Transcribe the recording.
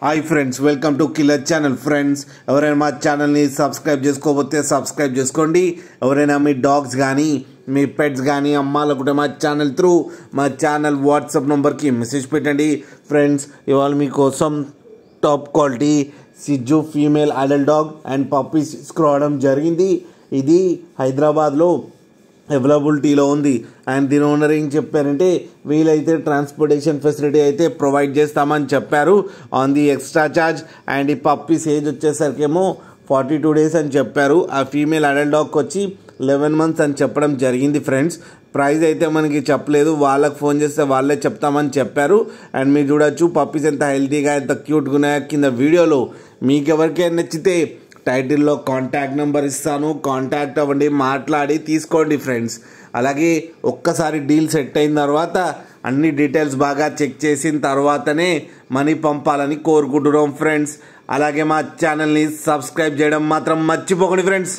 Hi friends, welcome to killer channel. Friends, ఎవరైనా మా ఛానల్ని సబ్స్క్రైబ్ చేసుకోకపోతే సబ్స్క్రైబ్ చేసుకోండి. ఎవరైనా మీ డాగ్స్ కానీ మీ పెట్స్ కానీ అమ్మాలనుకుంటే మా ఛానల్ త్రూ మా ఛానల్ వాట్సాప్ నెంబర్కి మెసేజ్ పెట్టండి. ఫ్రెండ్స్, ఇవాళ మీకోసం టాప్ క్వాలిటీ సిజ్జు female adult dog and puppies తీసుకురావడం జరిగింది. ఇది హైదరాబాద్లో అవైలబిలిటీలో ఉంది. అండ్ దీని ఓనర్ ఏం చెప్పారంటే వీలైతే ట్రాన్స్పోర్టేషన్ ఫెసిలిటీ అయితే ప్రొవైడ్ చేస్తామని చెప్పారు on the extra charge. And ఈ పప్పీస్ ఏజ్ వచ్చేసరికేమో 42 days అని చెప్పారు. ఆ ఫీమేల్ అడల్ట్ డాగ్కి వచ్చి 11 months అని చెప్పడం జరిగింది. ఫ్రెండ్స్, ప్రైస్ అయితే మనకి చెప్పలేదు, వాళ్ళకి ఫోన్ చేస్తే వాళ్ళే చెప్తామని చెప్పారు. అండ్ మీరు చూడొచ్చు పప్పీస్ ఎంత హెల్తీగా ఎంత క్యూట్గా ఉన్నాయో కింద వీడియోలో. మీకు ఎవరికైనా నచ్చితే టైటిల్లో కాంటాక్ట్ నెంబర్ ఇస్తాను, కాంటాక్ట్ అవ్వండి, మాట్లాడి తీసుకోండి ఫ్రెండ్స్. అలాగే ఒక్కసారి డీల్ సెట్ అయిన తర్వాత అన్ని డీటెయిల్స్ బాగా చెక్ చేసిన తర్వాతనే మనీ పంపాలని కోరుకుంటున్నాం ఫ్రెండ్స్. అలాగే మా ఛానల్ని సబ్స్క్రైబ్ చేయడం మాత్రం మర్చిపోకండి ఫ్రెండ్స్.